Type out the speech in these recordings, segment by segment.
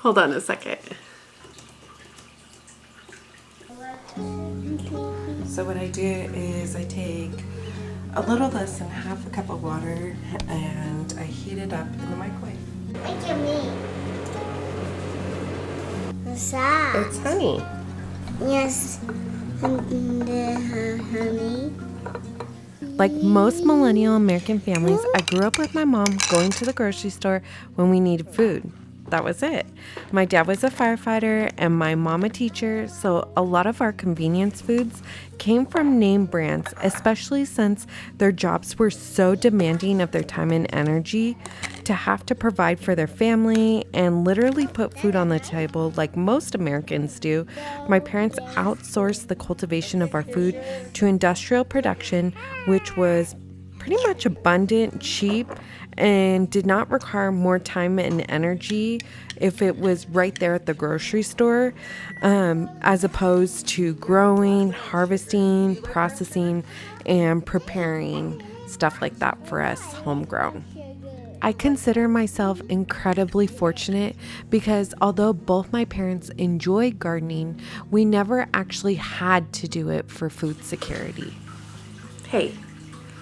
Hold on a second. So what I do is I take a little less than half a cup of water and I heat it up in the microwave. Look at me. What's that? It's honey. Yes. Honey. Like most millennial American families, I grew up with my mom going to the grocery store when we needed food. That was it. My dad was a firefighter and my mom a teacher, so a lot of our convenience foods came from name brands, especially since their jobs were so demanding of their time and energy to have to provide for their family and literally put food on the table like most Americans do. My parents outsourced the cultivation of our food to industrial production, which was pretty much abundant, cheap, and did not require more time and energy if it was right there at the grocery store, as opposed to growing, harvesting, processing, and preparing stuff like that for us homegrown. I consider myself incredibly fortunate because although both my parents enjoyed gardening, we never actually had to do it for food security. Hey,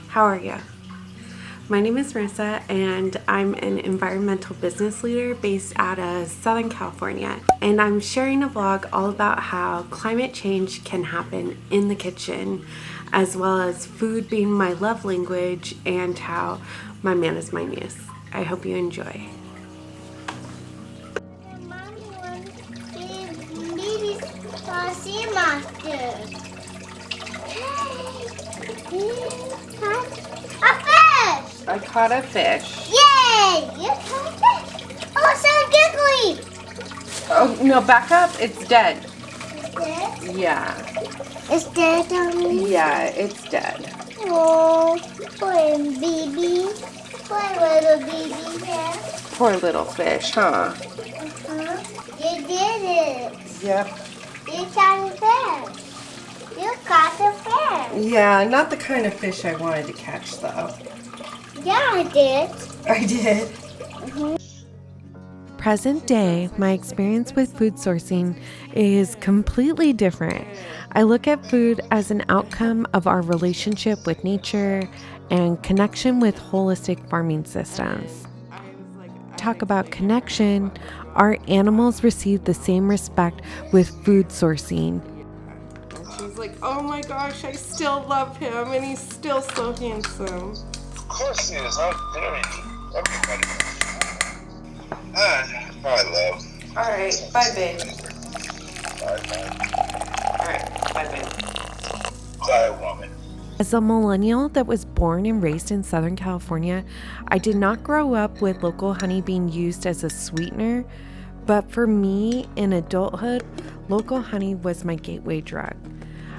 how are you? My name is Marissa and I'm an environmental business leader based out of Southern California. And I'm sharing a vlog all about how climate change can happen in the kitchen, as well as food being my love language and how my man is my muse. I hope you enjoy. Mommy wants baby sea monster. A fish! I caught a fish. Yay! You caught a fish! Oh, it's so giggly! Oh, no, back up. It's dead. Is dead? Yeah. It's dead, Mommy? Yeah, it's dead. Oh, poor baby. Poor little baby there. Poor little fish, huh? Uh-huh. You did it. Yep. You caught a fish. You caught a fish. Yeah, not the kind of fish I wanted to catch, though. Yeah, I did. I did. Present day, my experience with food sourcing is completely different. I look at food as an outcome of our relationship with nature and connection with holistic farming systems. Talk about connection, our animals receive the same respect with food sourcing. She's like, oh my gosh, I still love him and he's still so handsome. Of course he is. How dare you? Everybody. Bye, love. All right, bye, babe. Bye, bye. All right, bye, babe. Bye, woman. As a millennial that was born and raised in Southern California, I did not grow up with local honey being used as a sweetener, but for me in adulthood, local honey was my gateway drug.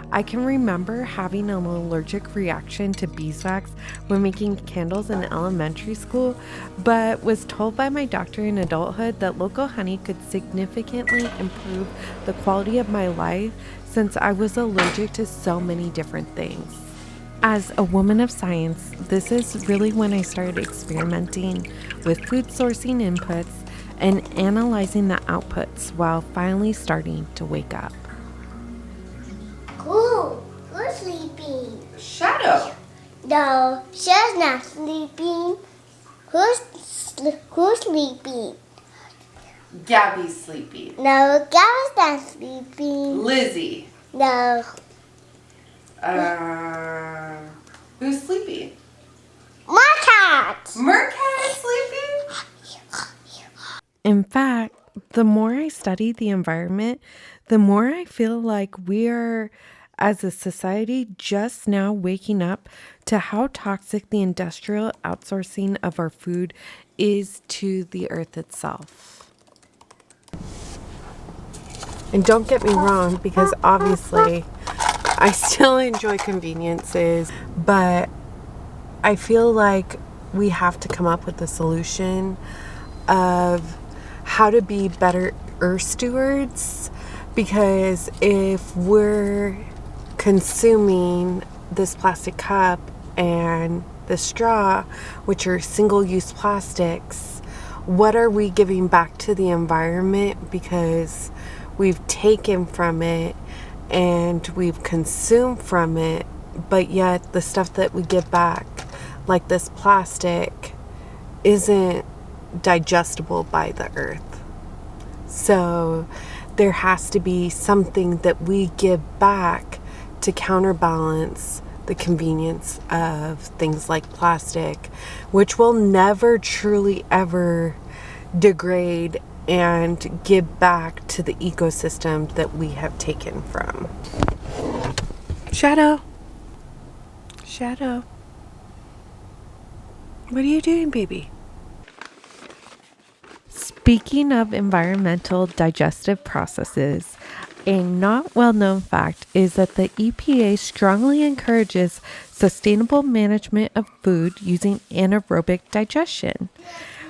I can remember having an allergic reaction to beeswax when making candles in elementary school, but was told by my doctor in adulthood that local honey could significantly improve the quality of my life since I was allergic to so many different things. As a woman of science, this is really when I started experimenting with food sourcing inputs and analyzing the outputs while finally starting to wake up. Cool. Who's sleeping? Shadow. No, she's not sleeping. Who's sleeping? Gabby's sleeping. No, Gabby's not sleeping. Lizzie. No. Who's sleeping? My cat. Mercat is sleeping? In fact, the more I study the environment, the more I feel like we are, as a society, just now waking up to how toxic the industrial outsourcing of our food is to the earth itself. And don't get me wrong, because obviously I still enjoy conveniences, but I feel like we have to come up with a solution of how to be better earth stewards, because if we're consuming this plastic cup and the straw, which are single-use plastics, what are we giving back to the environment because we've taken from it and we've consumed from it, but yet the stuff that we give back, like this plastic, isn't digestible by the earth. So there has to be something that we give back to counterbalance the convenience of things like plastic, which will never truly ever degrade and give back to the ecosystem that we have taken from. Shadow. What are you doing, baby? Speaking of environmental digestive processes, a not well-known fact is that the EPA strongly encourages sustainable management of food using anaerobic digestion.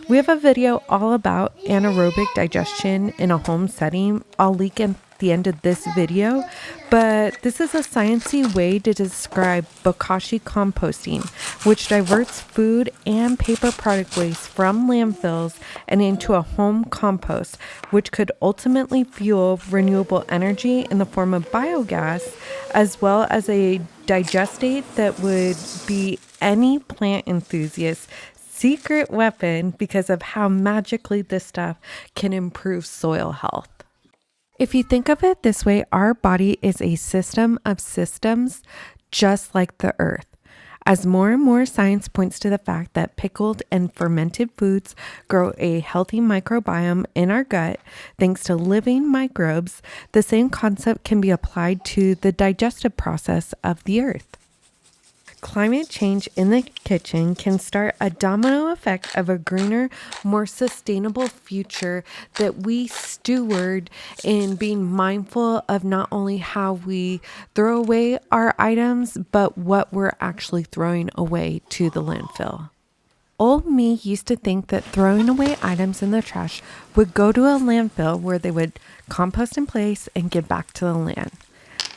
We have a video all about anaerobic digestion in a home setting. I'll link at the end of this video, but this is a sciencey way to describe bokashi composting, which diverts food and paper product waste from landfills and into a home compost, which could ultimately fuel renewable energy in the form of biogas, as well as a digestate that would be any plant enthusiast's secret weapon because of how magically this stuff can improve soil health. If you think of it this way, our body is a system of systems, just like the earth. As more and more science points to the fact that pickled and fermented foods grow a healthy microbiome in our gut, thanks to living microbes, the same concept can be applied to the digestive process of the earth. Climate change in the kitchen can start a domino effect of a greener, more sustainable future that we steward in being mindful of not only how we throw away our items, but what we're actually throwing away to the landfill. Old me used to think that throwing away items in the trash would go to a landfill where they would compost in place and give back to the land.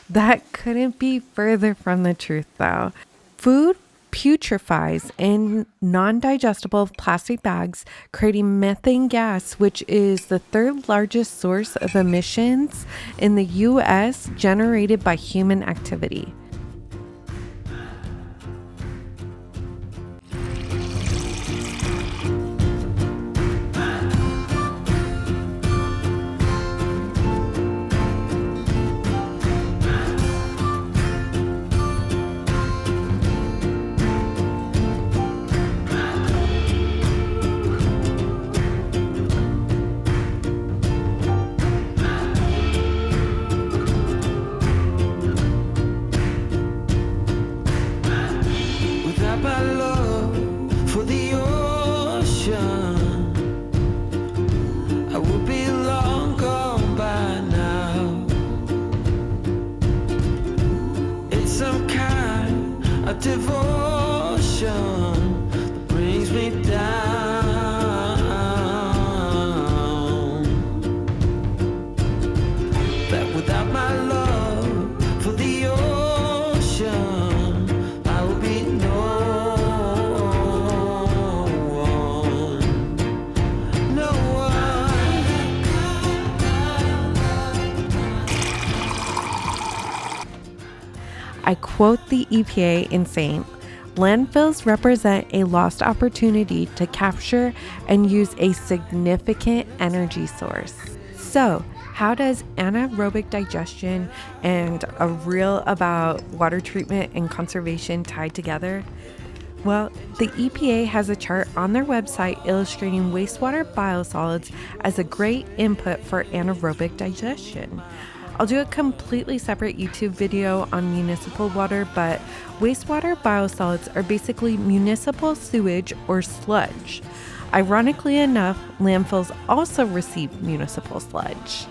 That couldn't be further from the truth, though. Food putrefies in non-digestible plastic bags, creating methane gas, which is the third largest source of emissions in the U.S. generated by human activity. Devotion that brings me down. That without my love for the ocean, I will be no one. No one. I quote the EPA in saying, landfills represent a lost opportunity to capture and use a significant energy source. So, how does anaerobic digestion and a reel about water treatment and conservation tie together? Well, the EPA has a chart on their website illustrating wastewater biosolids as a great input for anaerobic digestion. I'll do a completely separate YouTube video on municipal water, but wastewater biosolids are basically municipal sewage or sludge. Ironically enough, landfills also receive municipal sludge.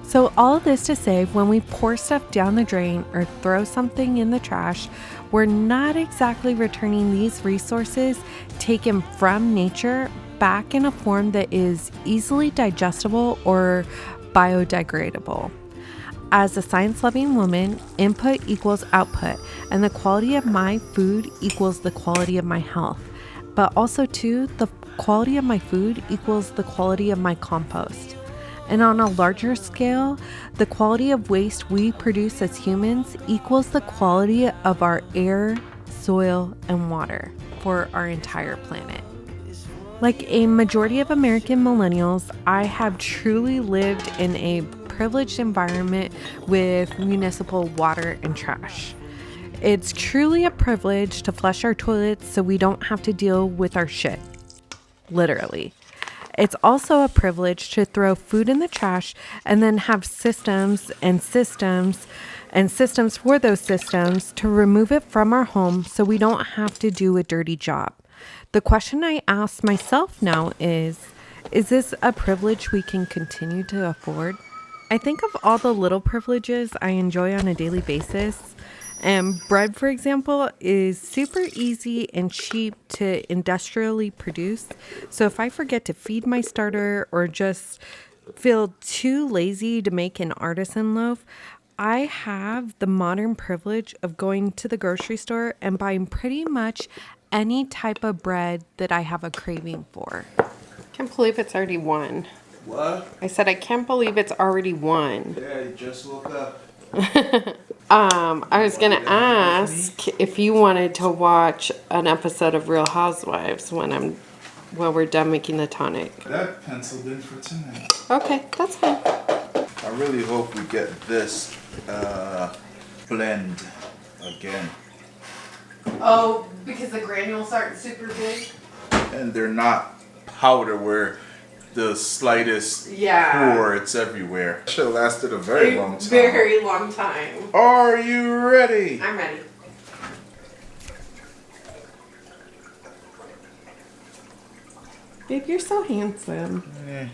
So all this to say, when we pour stuff down the drain or throw something in the trash, we're not exactly returning these resources taken from nature back in a form that is easily digestible or biodegradable. As a science-loving woman, input equals output, and the quality of my food equals the quality of my health. But also, too, the quality of my food equals the quality of my compost. And on a larger scale, the quality of waste we produce as humans equals the quality of our air, soil, and water for our entire planet. Like a majority of American millennials, I have truly lived in a privileged environment with municipal water and trash. It's truly a privilege to flush our toilets so we don't have to deal with our shit. Literally. It's also a privilege to throw food in the trash and then have systems for those systems to remove it from our home so we don't have to do a dirty job. The question I ask myself now is this a privilege we can continue to afford? I think of all the little privileges I enjoy on a daily basis. And bread, for example, is super easy and cheap to industrially produce. So if I forget to feed my starter or just feel too lazy to make an artisan loaf, I have the modern privilege of going to the grocery store and buying pretty much any type of bread that I have a craving for. Can't believe it's already 1. What? I said I can't believe it's already 1. Yeah, you just woke up. I was gonna ask if you wanted to watch an episode of Real Housewives while we're done making the tonic. That penciled in for tonight. Okay, that's fine. I really hope we get this blend again. Oh, because the granules aren't super big? And they're not powder where the slightest pour, it's everywhere. Should have lasted a very long time. Very long time. Are you ready? I'm ready. Babe, you're so handsome. Yeah.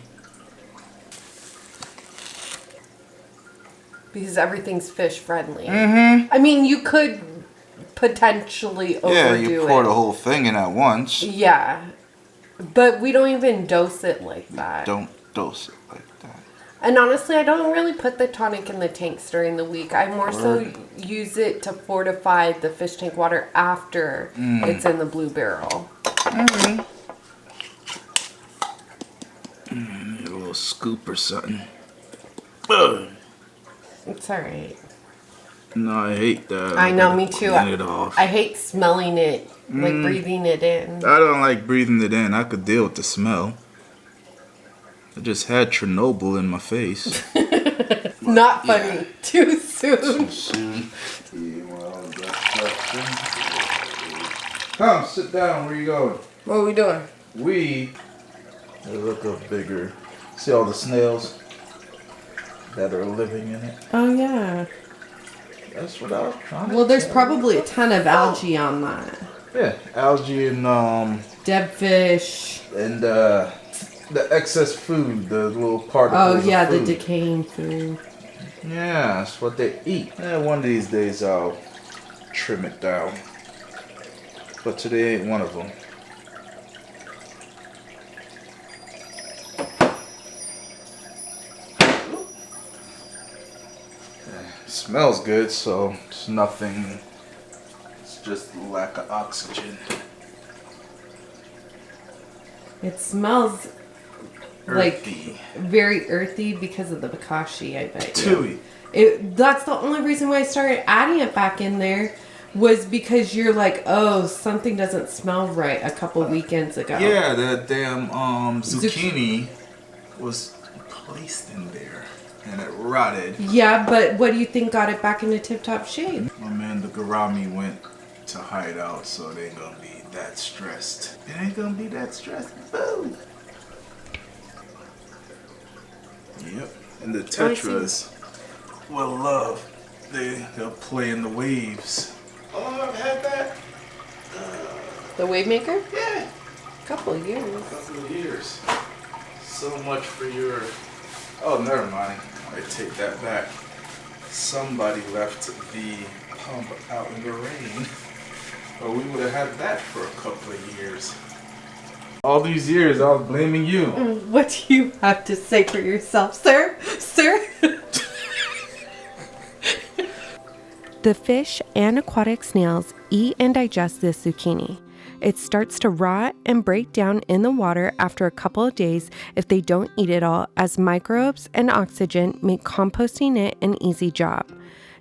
Because everything's fish friendly. Mm-hmm. I mean, you could potentially overdo it. Yeah, you pour the whole thing in at once. Yeah. But we don't even dose it like that. Don't dose it like that. And honestly, I don't really put the tonic in the tanks during the week. I more so use it to fortify the fish tank water after it's in the blue barrel. Mm-hmm. A little scoop or something. Ugh. It's alright. No, I hate that. I know, me too. Clean it off. I hate smelling it, like breathing it in. I don't like breathing it in. I could deal with the smell. I just had Chernobyl in my face. Not funny. Yeah. Too soon. Come, sit down. Where you going? What are we doing? They look up bigger. See all the snails that are living in it? Oh, yeah. That's what I was trying to Well, there's tell probably you. a ton of algae on that. Yeah, algae and dead fish. And the excess food, the little particles. Oh yeah, of food. the decaying food. Yeah, that's what they eat. One of these days I'll trim it down. But today ain't one of them. Smells good, so it's nothing. It's just lack of oxygen. It smells Earthy. like very earthy because of the bokashi, I bet. Chewy. That's the only reason why I started adding it back in there was because you're like, oh, something doesn't smell right a couple weekends ago. Yeah, that damn zucchini was placed in there and it rotted. Yeah, but what do you think got it back into tip-top shape? My man, the Garami went to hide out, so they ain't gonna be that stressed. It ain't gonna be that stressed. Boo! Yep. And the tetras will love. They'll play in the waves. Oh, I've had that. The wave maker? Yeah. Couple of years. A couple of years. So much for your... Oh, never mind. I take that back. Somebody left the pump out in the rain. Or we would have had that for a couple of years. All these years, I was blaming you. What do you have to say for yourself, sir? Sir? The fish and aquatic snails eat and digest this zucchini. It starts to rot and break down in the water after a couple of days if they don't eat it all, as microbes and oxygen make composting it an easy job.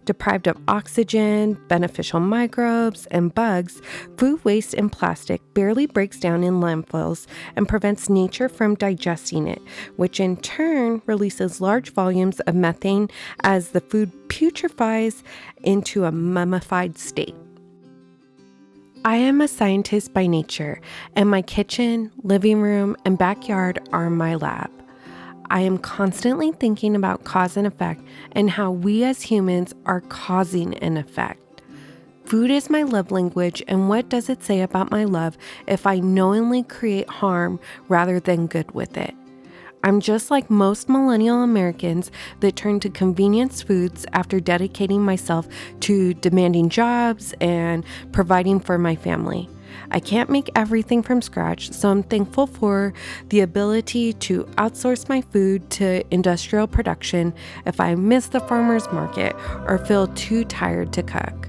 Deprived of oxygen, beneficial microbes, and bugs, food waste and plastic barely breaks down in landfills and prevents nature from digesting it, which in turn releases large volumes of methane as the food putrefies into a mummified state. I am a scientist by nature, and my kitchen, living room, and backyard are my lab. I am constantly thinking about cause and effect and how we as humans are causing an effect. Food is my love language, and what does it say about my love if I knowingly create harm rather than good with it? I'm just like most millennial Americans that turn to convenience foods after dedicating myself to demanding jobs and providing for my family. I can't make everything from scratch, so I'm thankful for the ability to outsource my food to industrial production if I miss the farmer's market or feel too tired to cook.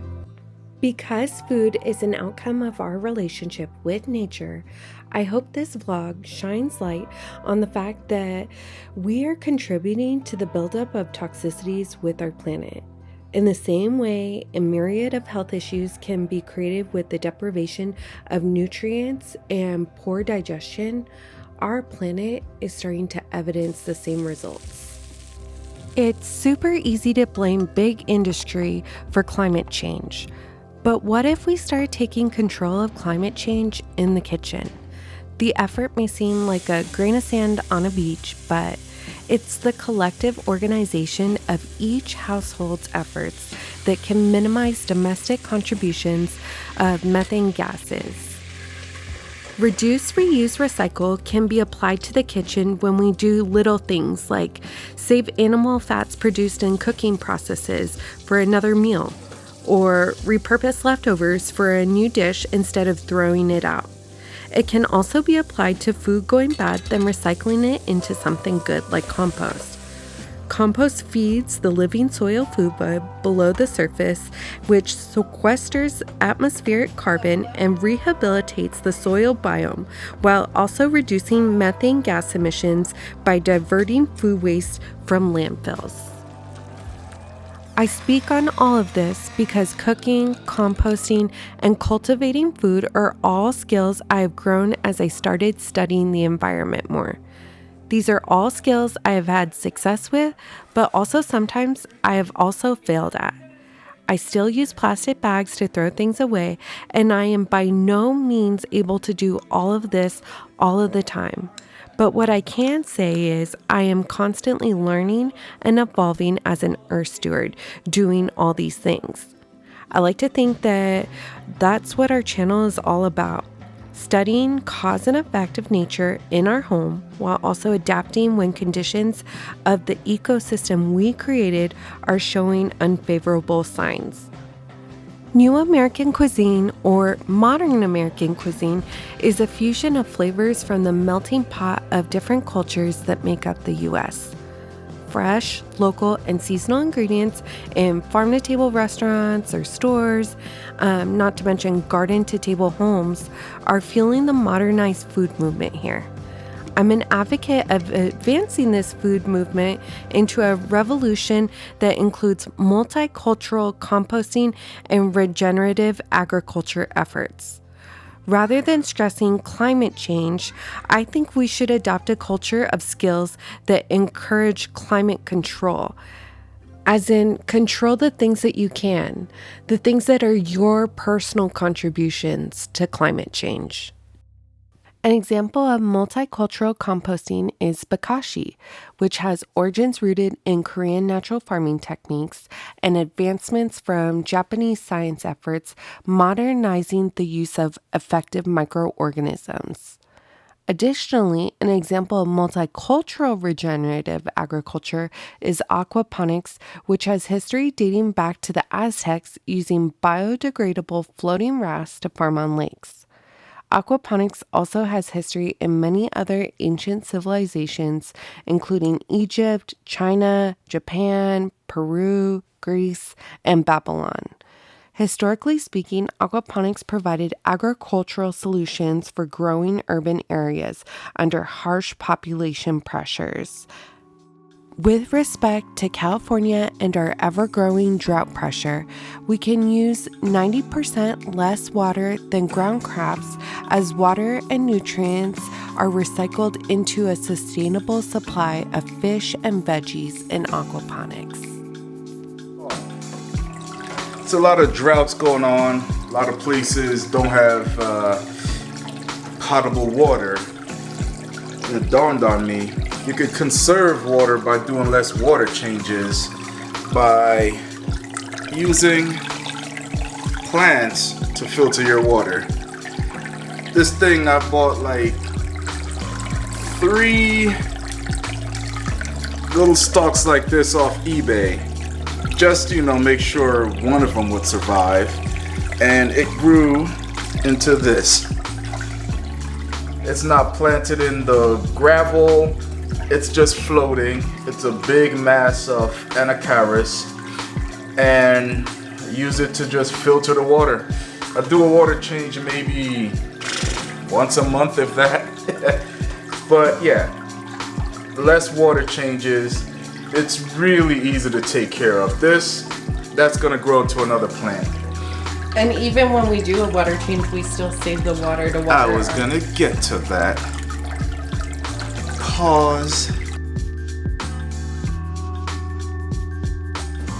Because food is an outcome of our relationship with nature, I hope this vlog shines light on the fact that we are contributing to the buildup of toxicities with our planet. In the same way, a myriad of health issues can be created with the deprivation of nutrients and poor digestion. Our planet is starting to evidence the same results. It's super easy to blame big industry for climate change. But what if we start taking control of climate change in the kitchen? The effort may seem like a grain of sand on a beach, but it's the collective organization of each household's efforts that can minimize domestic contributions of methane gases. Reduce, reuse, recycle can be applied to the kitchen when we do little things like save animal fats produced in cooking processes for another meal, or repurpose leftovers for a new dish instead of throwing it out. It can also be applied to food going bad, then recycling it into something good like compost. Compost feeds the living soil food web below the surface, which sequesters atmospheric carbon and rehabilitates the soil biome, while also reducing methane gas emissions by diverting food waste from landfills. I speak on all of this because cooking, composting, and cultivating food are all skills I have grown as I started studying the environment more. These are all skills I have had success with, but also sometimes I have also failed at. I still use plastic bags to throw things away, and I am by no means able to do all of this all of the time. But what I can say is I am constantly learning and evolving as an earth steward, doing all these things. I like to think that that's what our channel is all about. Studying cause and effect of nature in our home while also adapting when conditions of the ecosystem we created are showing unfavorable signs. New American cuisine, or modern American cuisine, is a fusion of flavors from the melting pot of different cultures that make up the U.S. Fresh, local, and seasonal ingredients in farm-to-table restaurants or stores, not to mention garden-to-table homes, are fueling the modernized food movement here. I'm an advocate of advancing this food movement into a revolution that includes multicultural composting and regenerative agriculture efforts. Rather than stressing climate change, I think we should adopt a culture of skills that encourage climate control. As in, control the things that you can, the things that are your personal contributions to climate change. An example of multicultural composting is bokashi, which has origins rooted in Korean natural farming techniques and advancements from Japanese science efforts modernizing the use of effective microorganisms. Additionally, an example of multicultural regenerative agriculture is aquaponics, which has history dating back to the Aztecs using biodegradable floating rafts to farm on lakes. Aquaponics also has history in many other ancient civilizations, including Egypt, China, Japan, Peru, Greece, and Babylon. Historically speaking, aquaponics provided agricultural solutions for growing urban areas under harsh population pressures. With respect to California and our ever-growing drought pressure, we can use 90% less water than ground crops as water and nutrients are recycled into a sustainable supply of fish and veggies in aquaponics. It's a lot of droughts going on. A lot of places don't have potable water. It dawned on me, you could conserve water by doing less water changes by using plants to filter your water. This thing I bought like 3 little stalks like this off eBay. Just, make sure one of them would survive. And it grew into this. It's not planted in the gravel. It's just floating. It's a big mass of anacharis, and use it to just filter the water. I do a water change maybe once a month, if that. But yeah, less water changes. It's really easy to take care of. That's gonna grow into another plant. And even when we do a water change, we still save the water to water. I was gonna get to that. Pause.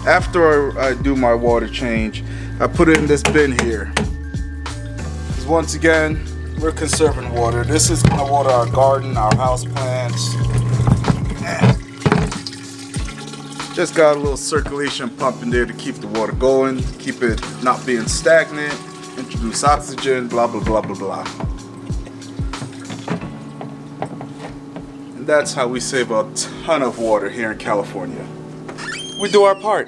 After I do my water change, I put it in this bin here. 'Cause once again, we're conserving water. This is gonna water our garden, our house plants. Just got a little circulation pump in there to keep the water going, keep it not being stagnant, introduce oxygen, blah, blah, blah, blah, blah. And that's how we save a ton of water here in California. We do our part.